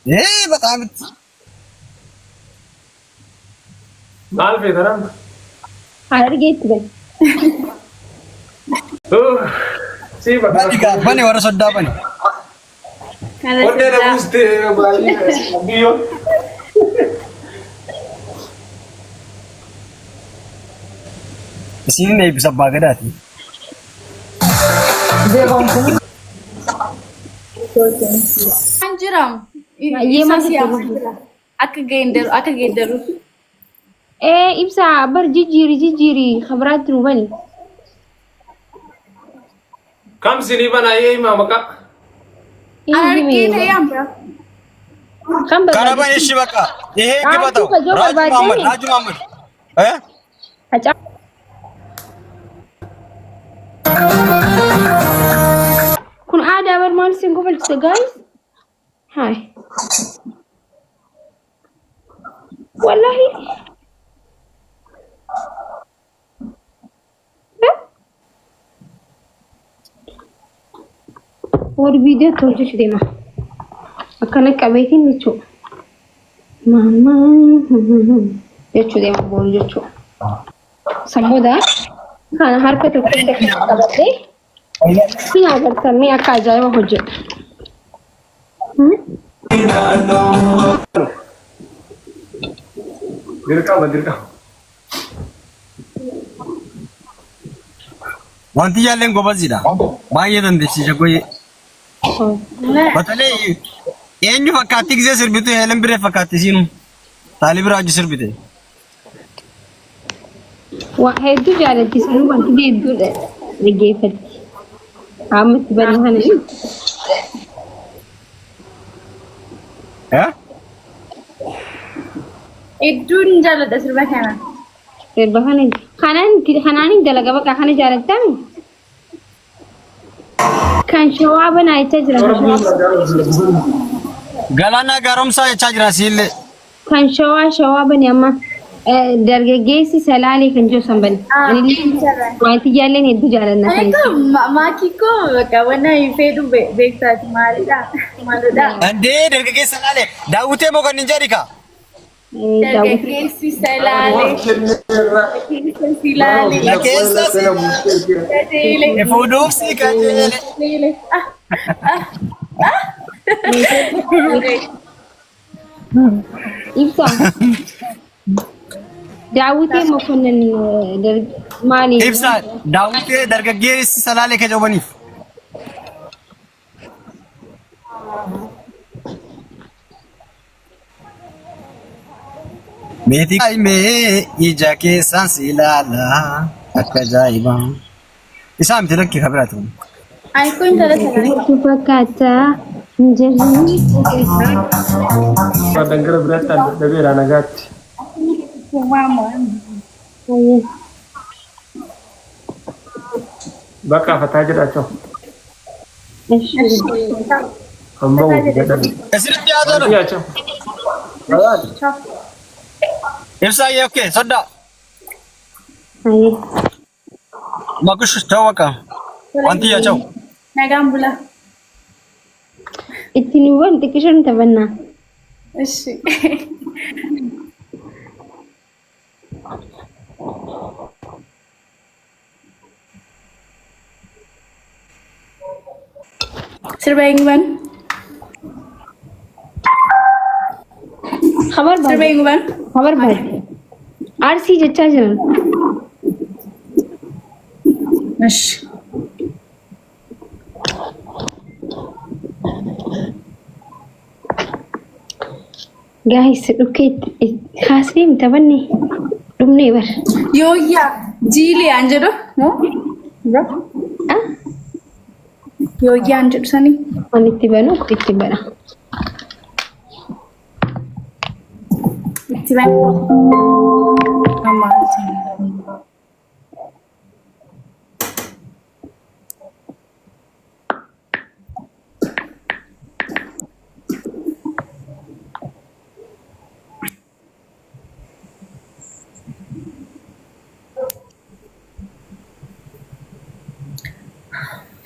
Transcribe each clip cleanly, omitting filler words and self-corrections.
ايه بطعم ما أعرف يا ترى. حرقت بس. أوه سيبك بني أنا. بني ورا صدا بني. ودينا بوستي بايو. بس ini bisa bagadati. Anjuram. Baay'ee Isa maaltu siyaasa ta'e? jira. Akka geeddaru. Ibsaa bar jijjiiri khabiraatti nu bani. كم سنين بنا إيه ما مكا. Argee ta'ee hambira. Kan Karena barbaade. banyak sih baka. Eh Ah, kita tahu. itu juga Raju barbaade Muhammad, nih. Raju Muhammad. Eh? Acaa. Kun aadaa bar maal isin kofalchite guys? Hai. Wallahi. War video tolchuu deema. Akkana qabeetiin jechuudha. Mama jechuu deema boolu jechuudha. Sammuudha. Kana harka tokkotti qabatee si agartanii akka ajaa'iba hojjedha. Dirqama. Wanti jaalleen gobaziidha. Baay'ee dandeessisa goyee. Batalee eenyu fakkaatti gisee sirbitu heelan biree fakkaatti siinu. Taalii biraa hojii sirbite. Waa hedduu jaalatti sanuu wanti hedduudha dhaggeeffatti. Haamatti bari kana. Eh? Iddoon jaalladha sirba kana. Sirba kana kanaan dalaga baqa kana jaalattami. Kan shawaa banaa jechaa jira. Galaanaa gaaromsaa jechaa jira siillee. Kan shawaa bani amma dargaggeessi salaalee kan jiru san bani. Wanti jaalleen hedduu jaalanna kan Egaa maatii koo bakka wanna fedhu beektaati maalidha? Maalidha? Andee dargaggeessa laalee daawwitee moo kan hin jedhika? Dargaggeessi salaalee. Silaalee. Lakeessa Gajeelee. fuudhuuf si qajeele. Gajeelee. ibsa. Daawwitee mokonnin maali? Ibsa daawwitee dargaggeessi salaalee kan jedhaniif. Meetii qaymee ija keessaan si ilaala akka ajaa'ibaa. Isaa miti lakkii kan biraatu. Ani kun intala salaalee. Maaltu fakkaata? Injirri. Dangara biraatti dhabeera nagaatti. Bakka afataa jiraachuu. Amma wajji gadhabe. Asirratti haa ta'u. Dhiyaachuu. Ibsaa yoo kee soddaa. Aye. Makush ta'uu akka wanti yaa ta'u. Nagaan bula. Itti nu waan xiqqishan taphannaa. Ishi. Sirba eenyuban? Khabar Sirba baate. eenyuban? Khabar baate. Arsii jechaa jiran. Ishi. Guys, dhukkee kaasnee taphanne dhumnee bar. Yooyyaa jiiliyaan jedhu moo? Ah, Yooyyaan jedhu sanii. waan itti banu itti bana. Itti bana.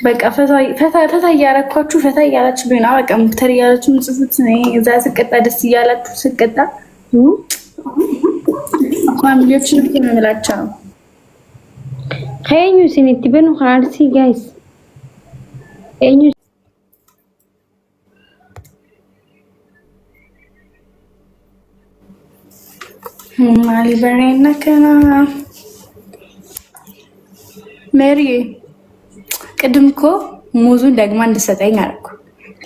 በቃ ፈታ እያረኳችሁ ፈታ እያላችሁ ቢሆን በቃ ሙክተር እያላችሁ ምጽፉት እዛ ስቀጣ ደስ እያላችሁ ስቀጣ ፋሚሊዎችን ብቻ የምላቸው ነው። ከኙ ሲኒቲ በኑ ሀርሲ ጋይስ ኙ ማሊ በሬና ከና ሜሪ ቅድም እኮ ሙዙን ደግማ እንድሰጠኝ አደረኩ።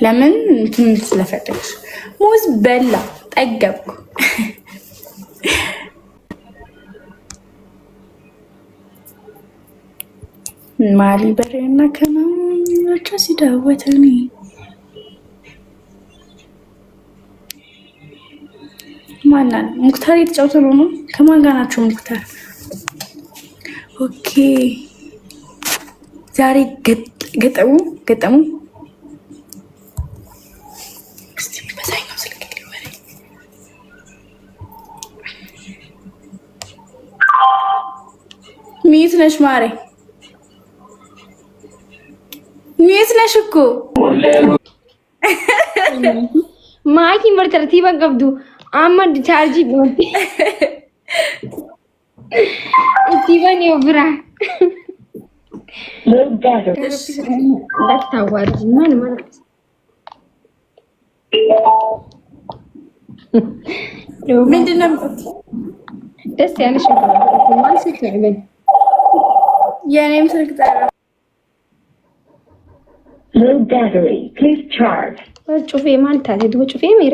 ለምን እንትን ስለፈለግሽ ሙዝ በላ ጠገብኩ። ማሊ በሬና ከና ናቸው ሲዳወተኒ ማናን ሙክታር የተጫወተ ነው። ከማን ጋር ናቸው ሙክታር? ኦኬ ዛሬ ገጠሙ እስቲ በሳይኛው ስልክ ሊወሬ ሚት ነሽ ማሬ ሚት ነሽ እኮ ማኪ መርተርቲባ ቀብዱ አማድ ቻርጂ ቦንቲ ኢቲባን ይብራ ላታዋሪ ማን ማለት ምንድነው ደስ ያለሽ ማን ሲተበል የኔም ስልክ ጠራ። Low battery, please charge. ጩፌ ማለት አለ ዱ ጩፌ ሜሬ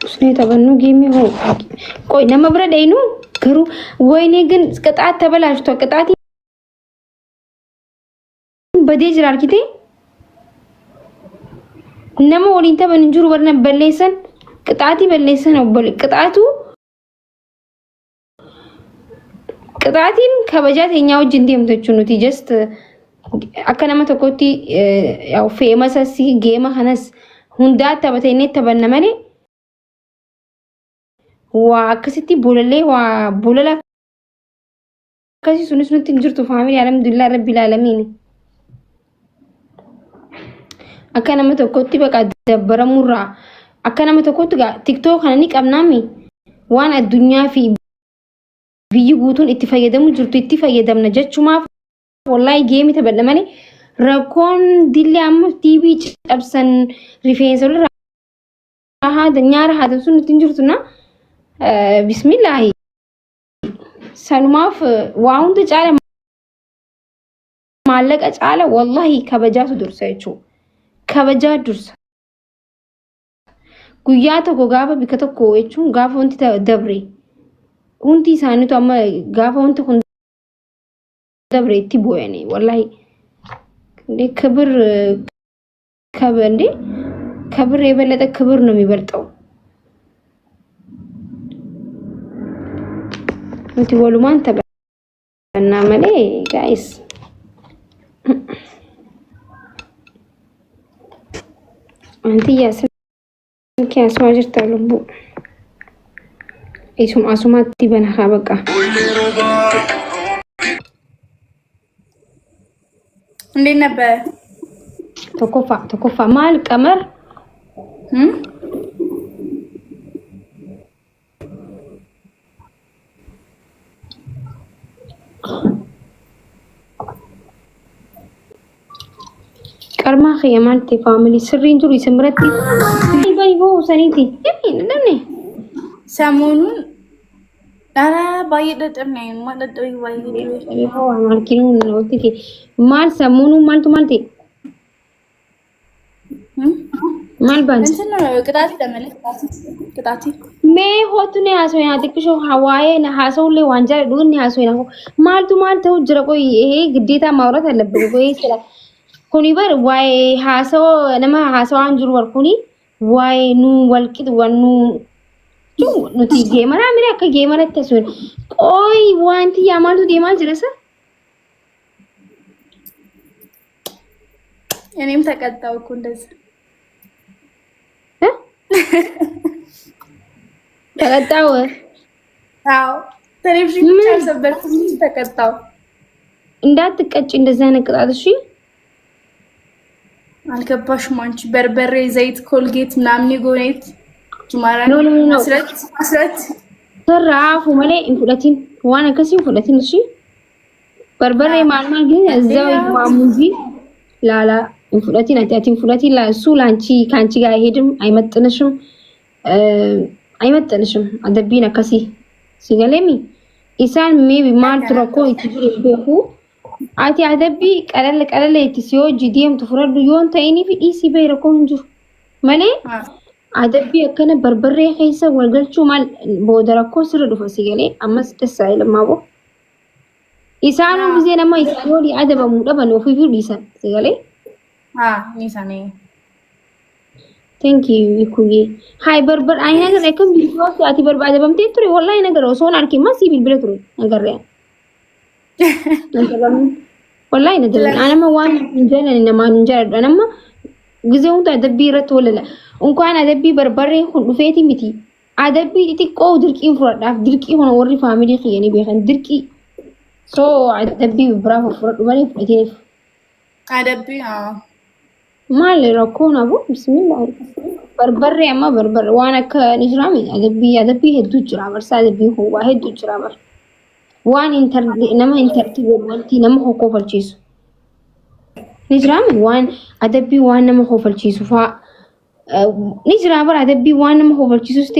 उसने तबन्नु गेमी हो कोई ना मबरा देनु करू वही ግን ቅጣት ተበላሽቶ ቅጣት በዴጅ ራርኪቴ ነሞ ወሊንተ በንጁር ወርነ በለይሰን ቅጣቲ በለይሰን ነው ቅጣቱ ቅጣቲን ከበጃት የኛው እጅ እንደምተቹ ነው ጀስት አከነመ ተኮቲ ያው ፌመሰሲ ጌማ ሀነስ ሁንዳ ተበተኔ ተበነመኔ وكستي بولله وبوللا كاسي سنسنت تنجرتو فاميلي الحمد لله رب العالمين أكنا متوقعتي بقى دبر مرة أكنا متوقعت تيك توك أنا نيك أبنامي وأنا الدنيا في بيجوتون اتفاقية دم جرتو اتفاقية دم نجت شما والله جيمي تبدلماني ركون دلي عم تيبي أبسن ريفين سول هذا نيار هذا سنة تنجرتونا بسم الله سلماف واوند تعالى مالك تعالى والله كبجات درسيچو كبجات درس ጉያተ ጎጋፈ ቢከተኮ እቹን ጋፈ ወንቲ ደብሬ ሁንቲ ሳኒቱ አማ ጋፈ ወንቲ ሁን ደብሬ ቲቦየኔ ወላሂ እንዴ ክብር እንዴ ክብር የበለጠ ክብር ነው የሚበልጠው እንት ወሉማን ተበና መሌ ጋይስ አንተ ያስልክ ያስዋጅር ታለቡ እሱም አሱማት ይበናха በቃ እንዴት ነበር ተኮፋ ማል ቀመር ቀርማ ኸየማልቲ ፋሚሊ ስሪን ቱሪ ስምረቲ ባይቦ ሰኒቲ ለኔ ሰሞኑን አራ ባይደጠም ነው ማለት ነው ባይቦ ማርኪኑ ነው ትቲ ማል ሰሞኑን ማልቲ ማልባንስ እንትን ቅጣት ተመለስ ቅጣት ሜ ሆቱኔ አሶይና ጥቅሾ ሐዋዬ ነሐሰውሌ ዋንጃ ዱን ያሶይና ማልተው ጅረቆይ ይሄ ግዴታ ማውራት አለብን ወይ ስለ ኩኒ በር ዋይ ሐሰው ነማ ሐሰው አንጅሩ ወርኩኒ ዋይ ኑ ወልቂት ወኑ nuti geemara mire akka geemaratti asuun qoy wanti yaamaaltu deemaa jira sa እኔም ተቀጣው እኮ እንደዚህ ተቀጣው አዎ ቴሌቪዥን ብቻ ሰበርኩኝ ተቀጣው እንዳትቀጭ እንደዛ ነቅጣት እሺ አልገባሽም አንቺ በርበሬ ዘይት ኮልጌት ምናምን ይጎኔት ጁማራ አስረት ተራፉ ማለ እንፍለቲን ዋና ከሲ እንፍለቲን እሺ በርበሬ ማልማል ግን እዛው ይማሙዚ ላላ እንፍለቲን አታቲ እንፍለቲን ላሱ ላንቺ ካንቺ ጋር አይሄድም አይመጥንሽም አደቢና ከሲ ሲገለሚ ኢሳን ሜቢ ማል ትረኮ ይትጅሪ በሁ አቲ አደቢ ቀለል ይትሲዮ ጂዲም ትፍረዱ ዮን ታይኒ ፊ ኢሲ በይረኮ እንጁ ማለ አደቢ ከነ በርበሬ ኸይሰ ወልገልቹ ማል ቦደረኮ ስረዱ ፈሲገሌ አመስ ደሳይ ለማቦ ኢሳኑ ጊዜ ለማ ኢሳኑ አደባ ሙደባ ነው ፊፊ ዲሰን ሲገሌ ኒሳኔ ቴንክ ዩ ይኩዬ ሃይ በርበር አይ ነገር ለከም ቢፎስ አቲ በርባ አደባም ቴትሪ ወላሂ ነገር ሶን አርኪ ማሲ ቢል ብለትሩ ነገር ያ ነገር ወላሂ ነገር አናማ ዋን እንጀነ ነማ እንጀራ አናማ ጊዜው አደቢ ረት ወለለ እንኳን አደቢ በርበሬ ሁሉ ፌቲ ሚቲ አደቢ ጥቆ ድርቂ ፍራዳፍ ድርቂ ሆነ ወሪ ፋሚሊ ኺየኒ ቢኸን ድርቂ ሶ አደቢ ብራፎ ፍራዱ ማለት እቴፍ አደቢ ማል ረኮና ቡ ቢስሚላህ በርበሬ አማ በርበሬ ዋና ከንጅራሚ አደቢ ሄዱ ጅራ በርሳ አደቢ ሆዋ ሄዱ ጅራ በር ዋን ኢንተርቲ ወልቲ ነማ ሆኮ ፈልቺሱ ንጅራሚ ዋን አደቢ ዋን ነማ ሆኮ ፈልቺሱ ፋ ንጅራ በር አደቢ ዋን ነማ ሆኮ ፈልቺሱ ስቴ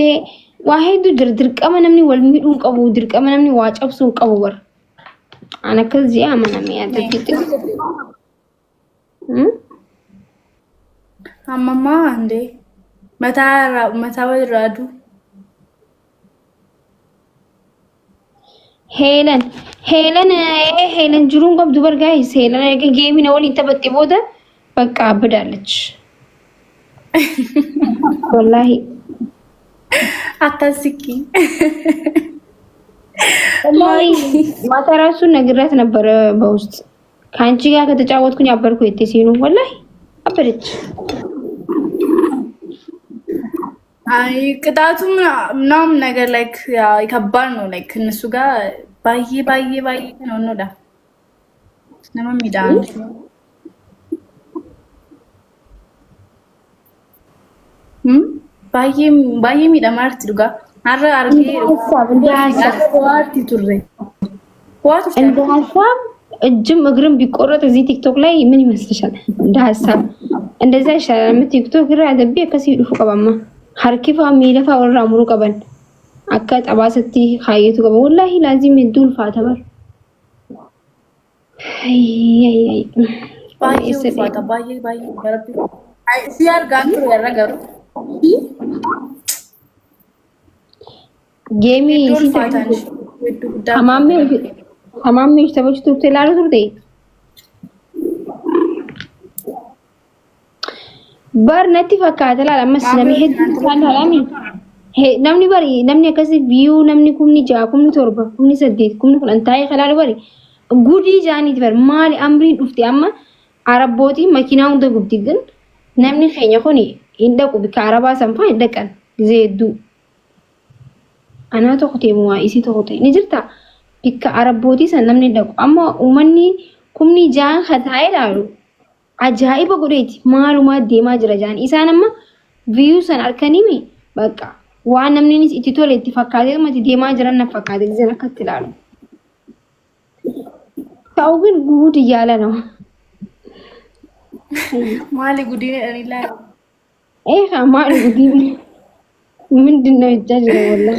ዋሄዱ ድርቀመ ነምኒ ወልሚዱን ቀቡ ድርቀመ ነምኒ ዋጨብሱን ቀቡ በር አና ከዚያ አማናሚ አደቢ አማማ እንዴ መታ ወራዱ ሄለን ጅሩን ቀብዱ በርጋይስ ሄለን ጌሚ ነው ወሊ ተበጥ ቦደ በቃ አብዳለች ወላሂ አታስቂ ወላሂ ማተራሱ ነግራት ነበር በውስጥ ካንቺ ጋር ከተጫወትኩኝ አበርኩ እቴሲኑ ወላሂ አበደች አይ ቅጣቱ ምናምን ነገር ላይክ ይከባድ ነው ላይክ እነሱ ጋር ባዬ ነው ነው ዳ ነማም ይዳን ባዬ ሚዳ ማርት ዱጋ አረ አርጌ ዋርቲ ቱሬ ዋት እንደ ሀሳብ እጅም እግርም ቢቆረጥ እዚህ ቲክቶክ ላይ ምን ይመስልሻል? እንደ ሀሳብ እንደዛ ይሻላል። ቲክቶክ ግራ አደቢ ከሲ ዱፉ ቀባማ ሐርኪፋ ሚለፋ ወራ ሙሩ ቀበን አካ ጠባሰቲ ኻይቱ ቀበ ወላሂ ላዚም ዱል ፋተበር አይ ባዬ ረቢ አይ ሲያር ጋንቱ ያረጋሩ ጌሚ ሲታታሽ አማሜ ተበጭቶ ተላሉ ቱርቴ bar natti fakkaata laala ammas namni hedduu isaan haalami namni bari namni akkasii view namni kumni 6 kumni 7 kumni 8 kumni 10 taa'ee kalaalu bari gudii jaaniiti bari maali amriin dhufte amma arabbootii makiinaa hunda gubdi gan namni keenya kuni hin dhaqu bika arabaa sanfaa hin dhaqan gisee hedduu anaa tokko ta'e waa isii tokko ta'e ni jirta bika arabbootii san namni dhaqu amma uummanni kumni 6 hataa'ee laalu ajaa'iba godheeti maaluma deemaa jira jaan isaan amma view san arkanimi bakka waan namni itti tole itti fakkaatee mati deemaa jiran na fakkaate giseen akkatti ilaalu ta'u ግን ጉድ እያለ ነው ማሊ ጉዲ እኔላ ማሊ ጉዲ ምንድነው እጃጅ ነው ወላ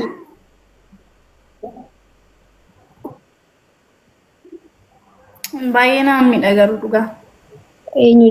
ባየና የሚነገሩ ዱጋ Eenyu